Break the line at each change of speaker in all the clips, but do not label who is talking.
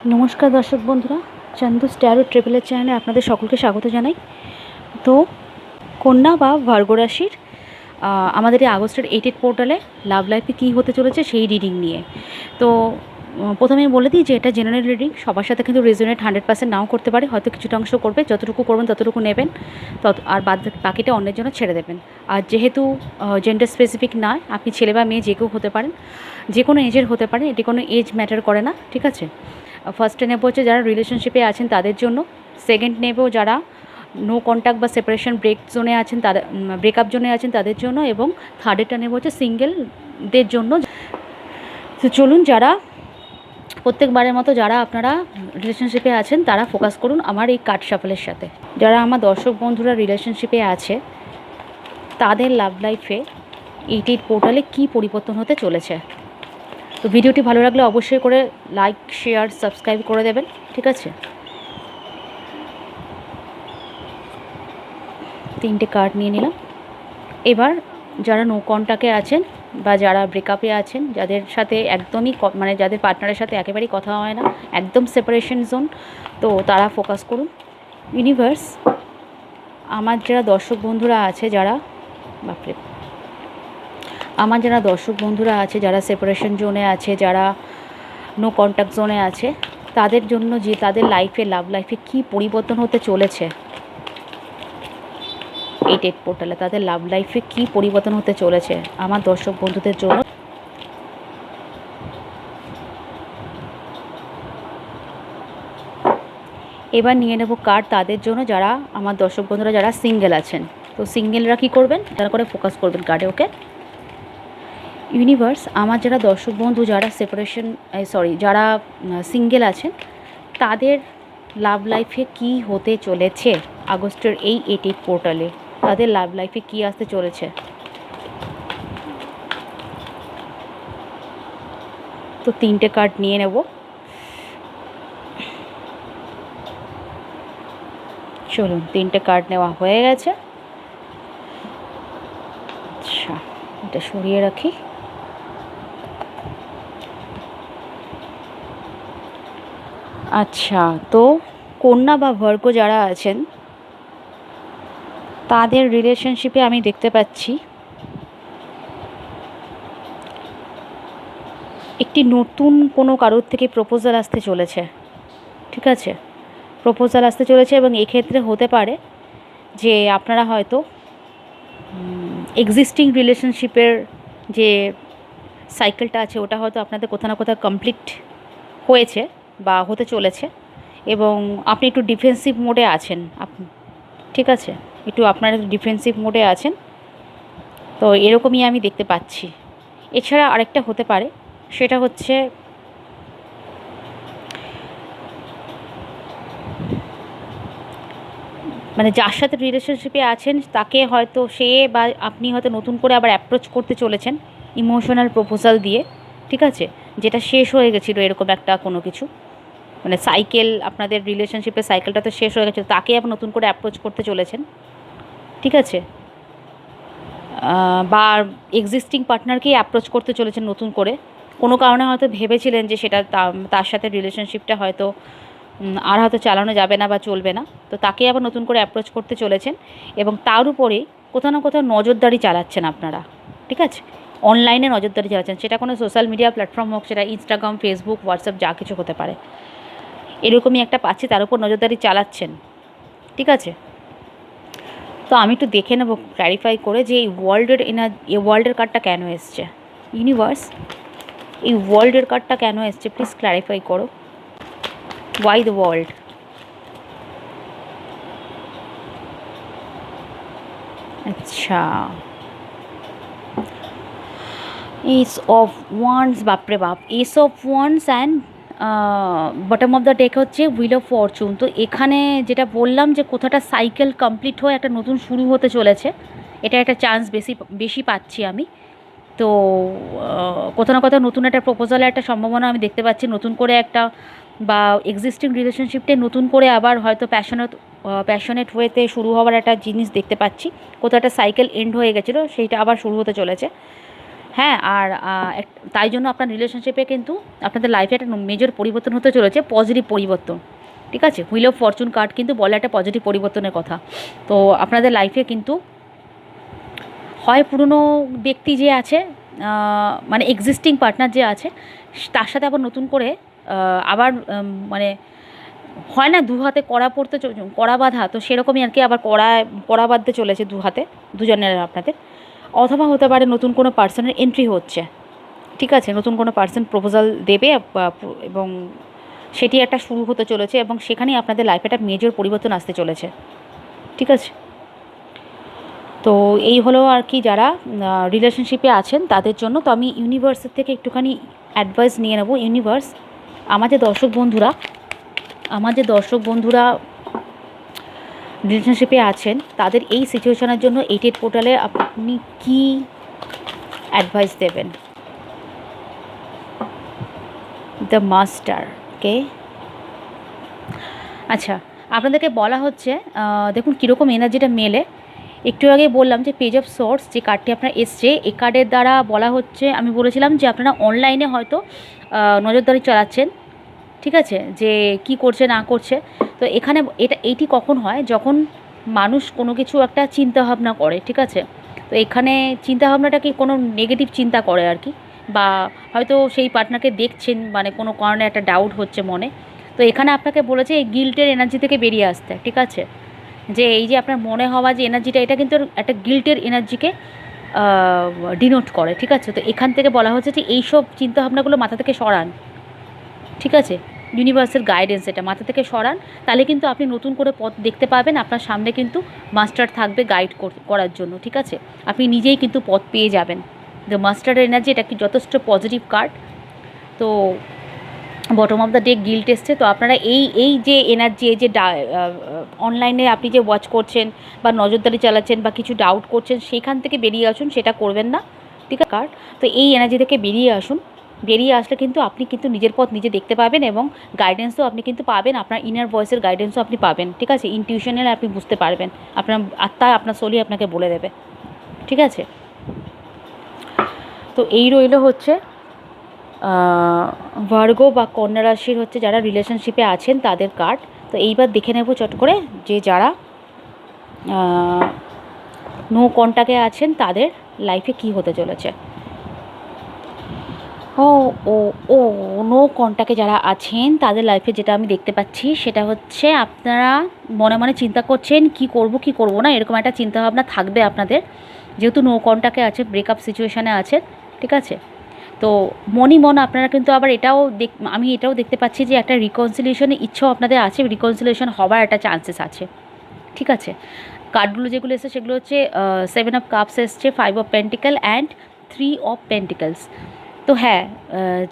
নমস্কার দর্শক বন্ধুরা, চান্দুস ট্যারো ট্রেভেলের চ্যানেলে আপনাদের সকলকে স্বাগত জানাই। তো কন্যা বা ভার্গো রাশির আমাদের এই আগস্টের 8 পোর্টালে লাভ লাইফে কী হতে চলেছে সেই রিডিং নিয়ে। তো প্রথমেই বলে দিই যে এটা জেনারেল রিডিং, সবার সাথে কিন্তু রেজোনেট 100% নাও করতে পারে, হয়তো কিছুটা অংশ করবে, যতটুকু করবেন ততটুকু নেবেন, আর বাকিটা অন্যের জন্য ছেড়ে দেবেন। আর যেহেতু জেন্ডার স্পেসিফিক নয়, আপনি ছেলে বা মেয়ে যে কেউ হতে পারেন, যে কোনো এজের হতে পারেন, এটি কোনো এজ ম্যাটার করে না, ঠিক আছে। ফার্স্টে নেব হচ্ছে যারা রিলেশনশিপে আছেন তাদের জন্য, সেকেন্ড নেব যারা নো কন্ট্যাক্ট বা সেপারেশন ব্রেক জোনে আছেন, তাদের ব্রেকআপ জোনে আছেন তাদের জন্য, এবং থার্ডেরটা নেব হচ্ছে সিঙ্গেলদের জন্য। তো চলুন, যারা প্রত্যেকবারের মতো যারা আপনারা রিলেশনশিপে আছেন তারা ফোকাস করুন আমার এই কার্ড শাফলের সাথে। যারা আমার দর্শক বন্ধুরা রিলেশনশিপে আছে তাদের লাভ লাইফে 8 পোর্টালে কী পরিবর্তন হতে চলেছে। তো ভিডিওটি ভালো লাগলে অবশ্যই করে লাইক, শেয়ার, সাবস্ক্রাইব করে দেবেন, ঠিক আছে। 3টে কার্ড নিয়ে নিলাম। এবার যারা নো কন্ট্যাক্টে আছেন বা যারা ব্রেকআপে আছেন, যাদের সাথে একদমই মানে যাদের পার্টনারের সাথে একেবারেই কথা হয় না, একদম সেপারেশন জোন, তো তারা ফোকাস করুন। ইউনিভার্স, আমার যারা দর্শক বন্ধুরা আছে যারা দর্শক বন্ধুরা আছে যারা সেপারেশন জোনে আছে, যারা নো কন্ট্যাক্ট জোনে আছে, তাদের জন্য যে তাদের লাইফে লাভ লাইফে কী পরিবর্তন হতে চলেছে, 8 পোর্টালে তাদের লাভ লাইফে কী পরিবর্তন হতে চলেছে আমার দর্শক বন্ধুদের জন্য। এবার নিয়ে নেব কার্ড তাদের জন্য যারা আমার দর্শক বন্ধুরা যারা সিঙ্গেল আছেন। তো সিঙ্গেলরা কী করবেন, তারা করে ফোকাস করবেন কার্ডে, ওকে। ইউনিভার্স, আমার যারা দর্শক বন্ধু যারা যারা সিঙ্গেল আছেন তাদের লাভ লাইফে কী হতে চলেছে আগস্টের এই 8 পোর্টালে, তাদের লাভ লাইফে কী আসতে চলেছে। তো 3টে কার্ড নিয়ে নেব। চলুন, 3টে কার্ড নেওয়া হয়ে গেছে। আচ্ছা, এটা সরিয়ে রাখি। আচ্ছা, তো কন্যা বা ভার্গো যারা আছেন তাদের রিলেশনশিপে আমি দেখতে পাচ্ছি একটি নতুন কোনো কারোর থেকে প্রপোজাল আসতে চলেছে, ঠিক আছে। প্রপোজাল আসতে চলেছে এবং এক্ষেত্রে হতে পারে যে আপনারা হয়তো এক্সিস্টিং রিলেশনশিপের যে সাইকেলটা আছে ওটা হয়তো আপনাদের কোথাও না কোথাও কমপ্লিট হয়েছে বা হতে চলেছে, এবং আপনি একটু ডিফেন্সিভ মোডে আছেন, ঠিক আছে, একটু আপনারা ডিফেন্সিভ মোডে আছেন। তো এরকমই আমি দেখতে পাচ্ছি। এছাড়া আরেকটা হতে পারে, সেটা হচ্ছে মানে যার সাথে রিলেশনশিপে আছেন তাকে হয়তো সে বা আপনি হয়তো নতুন করে আবার অ্যাপ্রোচ করতে চলেছেন ইমোশনাল প্রপোজাল দিয়ে, ঠিক আছে, যেটা শেষ হয়ে গেছিলো এরকম একটা কোনো কিছু, মানে সাইকেল, আপনাদের রিলেশনশিপের সাইকেলটা তো শেষ হয়ে গেছিলো, তাকে আবার নতুন করে অ্যাপ্রোচ করতে চলেছেন, ঠিক আছে। বা এক্সিস্টিং পার্টনারকেই অ্যাপ্রোচ করতে চলেছেন নতুন করে, কোনো কারণে হয়তো ভেবেছিলেন যে সেটা তার সাথে রিলেশনশিপটা হয়তো আর হয়তো চালানো যাবে না বা চলবে না, তো তাকে আবার নতুন করে অ্যাপ্রোচ করতে চলেছেন, এবং তার উপরে কোথাও না কোথাও নজরদারি চালাচ্ছেন আপনারা, ঠিক আছে। অনলাইনে নজরদারি চালাচ্ছেন, সেটা কোনো সোশ্যাল মিডিয়া প্ল্যাটফর্ম হোক, সেটা ইনস্টাগ্রাম, ফেসবুক, হোয়াটসঅ্যাপ, যা কিছু হতে পারে, এরকমই একটা পাচ্ছি, তার উপর নজরদারি চালাচ্ছেন, ঠিক আছে। তো আমি একটু দেখে নেব ক্ল্যারিফাই করে যে এই ওয়ার্ল্ডের কার্ডটা কেন এসছে। ইউনিভার্স, এই ওয়ার্ল্ডের কার্ডটা কেন এসছে প্লিজ ক্ল্যারিফাই করো। Why the world? আচ্ছা, এস অফ ওয়ান্স, বাপরে বাপ, ace of wands and bottom of the deck হচ্ছে হুইল অফ ফরচুন। তো এখানে যেটা বললাম যে কোথাটা সাইকেল কমপ্লিট হয়ে একটা নতুন শুরু হতে চলেছে, এটা একটা চান্স বেশি পাচ্ছি আমি। তো কোথাও না কোথাও নতুন একটা প্রপোজালের একটা সম্ভাবনা আমি দেখতে পাচ্ছি, নতুন করে একটা, বা এক্সিস্টিং রিলেশনশিপটাই নতুন করে আবার হয়তো প্যাশনেট ওয়েতে শুরু হওয়ার একটা জিনিস দেখতে পাচ্ছি। কোথাও একটা সাইকেল এন্ড হয়ে গেছিলো, সেইটা আবার শুরু হতে চলেছে। হ্যাঁ, আর তাই জন্য আপনার রিলেশনশিপে কিন্তু আপনাদের লাইফে একটা মেজর পরিবর্তন হতে চলেছে, পজিটিভ পরিবর্তন। ঠিক আছে, হুইল অফ ফরচুন কার্ড কিন্তু বলে একটা পজিটিভ পরিবর্তনের কথা। তো আপনাদের লাইফে কিন্তু হয় পুরনো ব্যক্তি যে আছে, মানে এক্সিস্টিং পার্টনার যে আছে, তার সাথে আবার নতুন করে আবার মানে হয় না দু হাতে কড়া পড়তে কড়া বাঁধা, তো সেরকমই আর কি, আবার কড়া বাঁধতে চলেছে দু হাতে দুজনের আপনাদের। অথবা হতে পারে নতুন কোনো পার্সনের এন্ট্রি হচ্ছে। ঠিক আছে, নতুন কোনো পার্সন প্রপোজাল দেবে এবং সেটি একটা শুরু হতে চলেছে এবং সেখানেই আপনাদের লাইফে একটা মেজর পরিবর্তন আসতে চলেছে। ঠিক আছে, তো এই হলো আর কি যারা রিলেশনশিপে আছেন তাদের জন্য। তো আমি ইউনিভার্সের থেকে একটুখানি অ্যাডভাইস নিয়ে নেব। ইউনিভার্স, আমার যে দর্শক বন্ধুরা রিলেশনশিপে আছেন তাদের এই সিচুয়েশনের জন্য 88 পোর্টালে আপনি কি অ্যাডভাইস দেবেন? দ্য মাস্টার, কে? আচ্ছা, আপনাদেরকে বলা হচ্ছে, দেখুন কীরকম এনার্জিটা মেলে। একটু আগে বললাম যে পেজ অফ সোর্স যে কার্ডটি আপনার এসছে, এই কার্ডের দ্বারা বলা হচ্ছে, আমি বলেছিলাম যে আপনারা অনলাইনে হয়তো নজরদারি চালাচ্ছেন। ঠিক আছে, যে কি করছে না করছে। তো এখানে এইটি কখন হয়, যখন মানুষ কোনো কিছু একটা চিন্তাভাবনা করে। ঠিক আছে, তো এখানে চিন্তাভাবনাটা কি কোনো নেগেটিভ চিন্তা করে আর কি, বা হয়তো সেই পার্টনারকে দেখছেন, মানে কোনো কারণে একটা ডাউট হচ্ছে মনে। তো এখানে আপনাকে বলেছে এই গিল্টের এনার্জি থেকে বেরিয়ে আসতে। ঠিক আছে, যে এই যে আপনার মনে হওয়া যে এনার্জিটা, এটা কিন্তু একটা গিল্টের এনার্জিকে ডিনোট করে। ঠিক আছে, তো এখান থেকে বলা হচ্ছে যে এইসব চিন্তাভাবনাগুলো মাথা থেকে সরান। ঠিক আছে, ইউনিভার্সের গাইডেন্স, এটা মাথা থেকে সরান, তাহলে কিন্তু আপনি নতুন করে পথ দেখতে পাবেন। আপনার সামনে কিন্তু মাস্টার থাকবে গাইড করার জন্য। ঠিক আছে, আপনি নিজেই কিন্তু পথ পেয়ে যাবেন। দ্য মাস্টারের এনার্জি, এটা কি যথেষ্ট পজিটিভ কার্ড। তো bottom of the day guilt এসছে। তো আপনারা এই যে এনার্জি, এই যে অনলাইনে আপনি যে ওয়াচ করছেন বা নজরদারি চালাচ্ছেন বা কিছু ডাউট করছেন, সেইখান থেকে বেরিয়ে আসুন, সেটা করবেন না। ঠিক আছে কার্ড, তো এই এনার্জি থেকে বেরিয়ে আসুন। বেরিয়ে আসলে কিন্তু আপনি কিন্তু নিজের পথ নিজে দেখতে পাবেন এবং গাইডেন্সও আপনি কিন্তু পাবেন, আপনার ইনার ভয়েসের গাইডেন্সও আপনি পাবেন। ঠিক আছে, ইনটিউশনাল আপনি বুঝতে পারবেন, আপনার আত্মা, আপনার সোলই আপনাকে বলে দেবে। ঠিক আছে, তো এই রইল হচ্ছে ভার্গো বা কন্যা রাশির হচ্ছে যারা রিলেশনশিপে আছেন তাদের কার্ড। তো এইবার দেখে নেব চট করে যে যারা নো কন্টাক্টে আছেন তাদের লাইফে কি হতে চলেছে। ও ও ও নো কন্টাক্টে যারা আছেন তাদের লাইফে যেটা আমি দেখতে পাচ্ছি সেটা হচ্ছে আপনারা মনে মনে চিন্তা করছেন কি করব না, এরকম একটা চিন্তাভাবনা থাকবে আপনাদের, যেহেতু নো কন্টাক্টে আছে, ব্রেকআপ সিচুয়েশানে আছেন। ঠিক আছে, তো মন আপনারা কিন্তু আবার আমি এটাও দেখতে পাচ্ছি যে একটা রিকনসিলিয়েশনের ইচ্ছাও আপনাদের আছে, রিকনসিলিয়েশন হবার একটা চান্সেস আছে। ঠিক আছে, কার্ডগুলো যেগুলো এসেছে সেগুলো হচ্ছে 7 অফ কাপস এসছে, 5 of pentacle and 3 of pentacles. তো হ্যাঁ,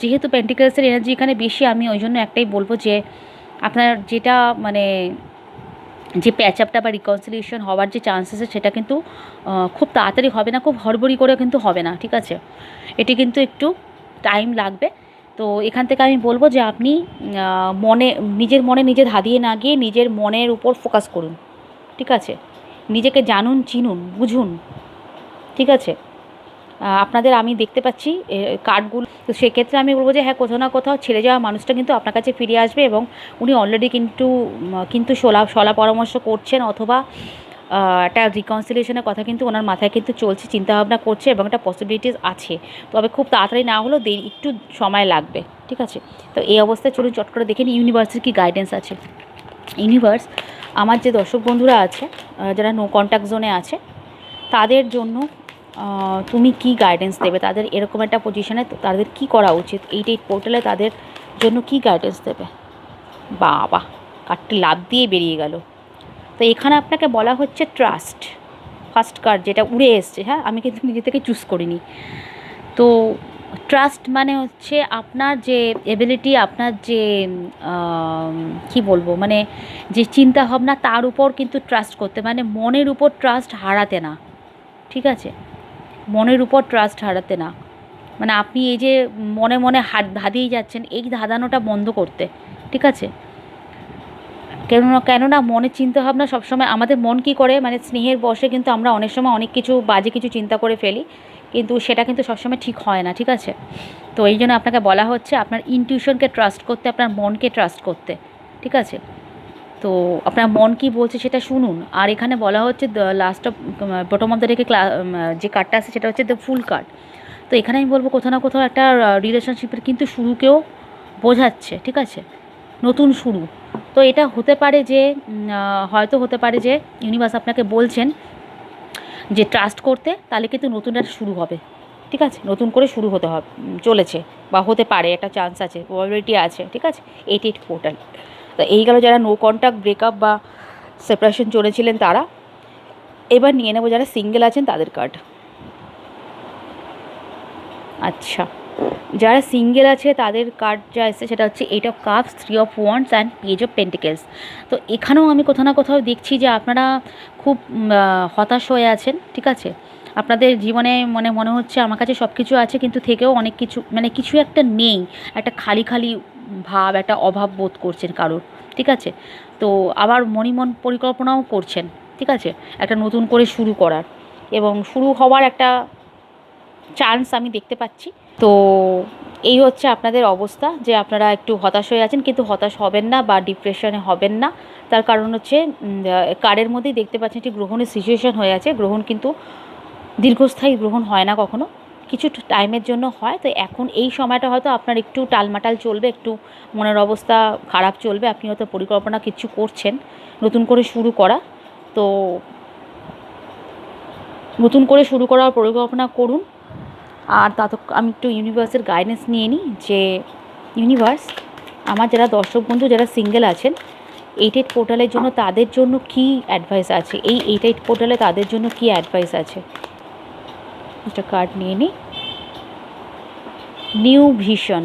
যেহেতু পেন্টিকেলসের এনার্জি এখানে বেশি, আমি ওই জন্য একটাই বলবো যে আপনার যেটা মানে যে প্যাচ আপটা বা রিকনসিলিয়েশন হওয়ার যে চান্সেস সেটা কিন্তু খুব তাড়াতাড়ি হবে না, খুব হড়বড়ি করে কিন্তু হবে না। ঠিক আছে, এটি কিন্তু একটু টাইম লাগবে। তো এখান থেকে আমি বলবো যে আপনি নিজের মনে নিজে ধাঁধিয়ে না গিয়ে নিজের মনের উপর ফোকাস করুন। ঠিক আছে, নিজেকে জানুন, চিনুন, বুঝুন। ঠিক আছে, আপনাদের আমি দেখতে পাচ্ছি কার্ডগুলো। তো সেক্ষেত্রে আমি বলবো যে হ্যাঁ, কোথাও না কোথাও ছেড়ে যাওয়া মানুষটা কিন্তু আপনার কাছে ফিরে আসবে এবং উনি অলরেডি কিন্তু সলা পরামর্শ করছেন, অথবা একটা রিকনসিলিয়েশনের কথা কিন্তু ওনার মাথায় কিন্তু চলছে, চিন্তাভাবনা করছে এবং একটা পসিবিলিটিস আছে। তবে খুব তাড়াতাড়ি না হলেও একটু সময় লাগবে। ঠিক আছে, তো এই অবস্থায় চলুন চট করে দেখে নিই ইউনিভার্সের কী গাইডেন্স আছে। ইউনিভার্স, আমার যে দর্শক বন্ধুরা আছে যারা নো কন্ট্যাক্ট জোনে আছে তাদের জন্য তুমি কি গাইডেন্স দেবে, তাদের এরকম একটা পজিশনে তাদের কি করা উচিত, 88 পোর্টালে তাদের জন্য কি গাইডেন্স দেবে? বাবা, কার্ডটি লাভ দিয়ে বেরিয়ে গেল। তো এখানে আপনাকে বলা হচ্ছে ট্রাস্ট, ফার্স্ট কার্ড যেটা উড়ে এসছে। হ্যাঁ, আমি কিন্তু নিজে থেকে চুজ করিনি। তো ট্রাস্ট মানে হচ্ছে আপনার যে এবিলিটি, আপনার যে কি বলবো, মানে যে চিন্তা ভাবনা, তার উপর কিন্তু ট্রাস্ট করতে, মানে মনের উপর ট্রাস্ট হারাতে না। ঠিক আছে, মনের উপর ট্রাস্ট হারাতে না, মানে আপনি এই যে মনে মনে ধাঁধিয়ে যাচ্ছেন, এই ধাঁধানোটা বন্ধ করতে। ঠিক আছে, কেননা মনের চিন্তাভাবনা সবসময় আমাদের মন কী করে, মানে স্নেহের বশে কিন্তু আমরা অনেক সময় অনেক কিছু বাজে কিছু চিন্তা করে ফেলি, কিন্তু সেটা কিন্তু সবসময় ঠিক হয় না, ঠিক আছে? তো এই জন্য আপনাকে বলা হচ্ছে আপনার ইনটিউশনকে ট্রাস্ট করতে, আপনার মনকে ট্রাস্ট করতে, ঠিক আছে? তো আপনার মন কী বলছে সেটা শুনুন। আর এখানে বলা হচ্ছে last of bottom of the ডেকে যে কার্ডটা আছে সেটা হচ্ছে দ্য ফুল কার্ড। তো এখানে আমি বলবো কোথাও না কোথাও একটা রিলেশনশিপের কিন্তু শুরুকেও বোঝাচ্ছে, ঠিক আছে? নতুন শুরু। তো এটা হতে পারে যে হয়তো হতে পারে যে ইউনিভার্স আপনাকে বলছেন যে ট্রাস্ট করতে, তাহলে কিন্তু নতুন একটা শুরু হবে, ঠিক আছে? নতুন করে শুরু হতে হবে, চলেছে বা হতে পারে, একটা চান্স আছে, প্রবাবিলিটি আছে, ঠিক আছে? 88 পোর্টাল। তো এই গেল যারা নো কন্ট্যাক্ট, ব্রেকআপ বা সেপারেশন চলেছিলেন তারা। এবার নিয়ে নেবো যারা সিঙ্গেল আছেন তাদের কার্ড। আচ্ছা, যারা সিঙ্গেল আছে তাদের কার্ড যা এসেছে সেটা হচ্ছে 8 of cups, 3 of wands and page of pentacles. তো এখানেও আমি কোথাও না কোথাও দেখছি যে আপনারা খুব হতাশ হয়ে আছেন, ঠিক আছে? আপনাদের জীবনে মনে হচ্ছে আমার কাছে সব কিছু আছে কিন্তু থেকেও অনেক কিছু, মানে কিছু একটা নেই, একটা খালি খালি ভাব, একটা অভাব বোধ করছেন কারোর, ঠিক আছে? তো আবার মন পরিকল্পনাও করছেন, ঠিক আছে? একটা নতুন করে শুরু করার এবং শুরু হওয়ার একটা চান্স আমি দেখতে পাচ্ছি। তো এই হচ্ছে আপনাদের অবস্থা, যে আপনারা একটু হতাশ হয়ে আছেন, কিন্তু হতাশ হবেন না বা ডিপ্রেশনে হবেন না। তার কারণ হচ্ছে কার্ডের মধ্যেই দেখতে পাচ্ছেন একটি গ্রহণের সিচুয়েশন হয়ে আছে। গ্রহণ কিন্তু দীর্ঘস্থায়ী গ্রহণ হয় না কখনো, কিছু টাইমের জন্য হয়। তো এখন এই সময়টা হয়তো আপনার একটু টালমাটাল চলবে, একটু মনের অবস্থা খারাপ চলবে। আপনি হয়তো পরিকল্পনা কিছু করছেন নতুন করে শুরু করা। তো নতুন করে শুরু করার পরিকল্পনা করুন। আর আমি একটু ইউনিভার্সের গাইডেন্স নিয়ে নিই যে ইউনিভার্স আমার যারা দর্শক বন্ধু যারা সিঙ্গেল আছেন 88 পোর্টালের জন্য তাদের জন্য কি অ্যাডভাইস আছে, এই 88 পোর্টালে তাদের জন্য কি অ্যাডভাইস আছে। একটা কার্ড নিয়ে নিই, নিউ ভিশন।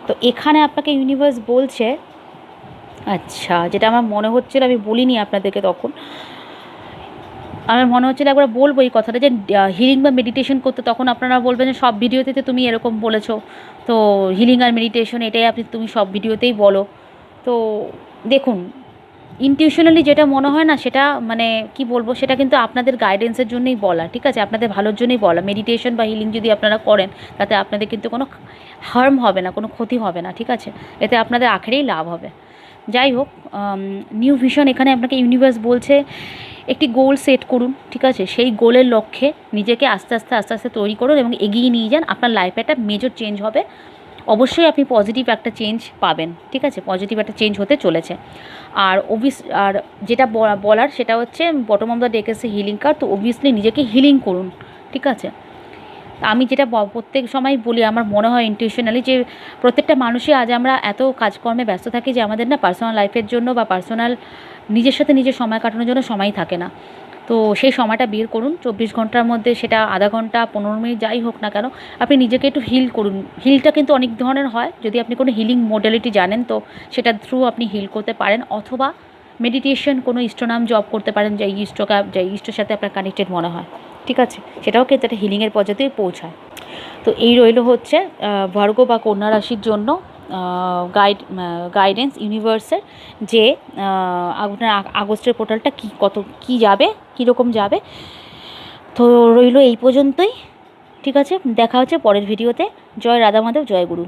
তো এখানে আপনাকে ইউনিভার্স বলছে, আচ্ছা যেটা আমার মনে হচ্ছিল আমি বলিনি আপনাদেরকে তখন, আমার মনে হচ্ছিল একবার বলবো এই কথাটা, যে হিলিং বা মেডিটেশন করতে। তখন আপনারা বলবেন যে সব ভিডিওতে তো তুমি এরকম বলেছো, তো হিলিং আর মেডিটেশন এটাই তুমি সব ভিডিওতেই বলো। তো দেখুন, ইনটিউশনালি যেটা মনে হয় না সেটা মানে কি বলবো, সেটা কিন্তু আপনাদের গাইডেন্সের জন্যই বলা, ঠিক আছে? আপনাদের ভালোর জন্যই বলা। মেডিটেশন বা হিলিং যদি আপনারা করেন তাতে আপনাদের কিন্তু কোনো হার্ম হবে না, কোনো ক্ষতি হবে না, ঠিক আছে? এতে আপনাদের আখেরেই লাভ হবে। যাই হোক, নিউ ভিশন এখানে আপনাকে ইউনিভার্স বলছে একটি গোল সেট করুন, ঠিক আছে? সেই গোলের লক্ষ্যে নিজেকে আস্তে আস্তে তৈরি করুন এবং এগিয়ে নিয়ে যান। আপনার লাইফে একটা মেজর চেঞ্জ হবে, অবশ্যই আপনি পজিটিভ একটা চেঞ্জ পাবেন, ঠিক আছে? পজিটিভ একটা চেঞ্জ হতে চলেছে। আর আর যেটা বলার সেটা হচ্ছে বটম অফ দ্য ডেক এসে হিলিং কার্ড। তো অবভিয়াসলি নিজেকে হিলিং করুন, ঠিক আছে? আমি যেটা প্রত্যেক সময় বলি, আমার মনে হয় ইনটিউশনালি যে প্রত্যেকটা মানুষই আজ আমরা এত কাজকর্মে ব্যস্ত থাকি যে আমাদের না পার্সোনাল লাইফের জন্য বা পার্সোনাল নিজের সাথে নিজের সময় কাটানোর জন্য সময় থাকে না। তো সেই সময়টা বের করুন 24 ঘন্টার মধ্যে, সেটা আধা ঘন্টা 15 মিনিট যাই হোক না কেন, আপনি নিজেকে একটু হিল করুন। হিলটা কিন্তু অনেক ধরনের হয়, যদি আপনি কোনো হিলিং মডালিটি জানেন তো সেটার থ্রু আপনি হিল করতে পারেন, অথবা মেডিটেশন কোনো ইষ্টনাম জপ করতে পারেন যে ইষ্টর সাথে আপনার কানেক্টেড মনে হয়, ঠিক আছে? সেটাও কিন্তু একটা হিলিংয়ের পর্যায়ে পৌঁছায়। তো এই রইল হচ্ছে ভার্গ বা কন্যা রাশির জন্য গাইডেন্স ইউনিভার্সের, যে আপনার আগস্টের পোর্টালটা কী যাবে, কীরকম যাবে। তো রইল এই পর্যন্তই, ঠিক আছে? দেখা হচ্ছে পরের ভিডিওতে। জয় রাধা মাধব, জয় গুরু।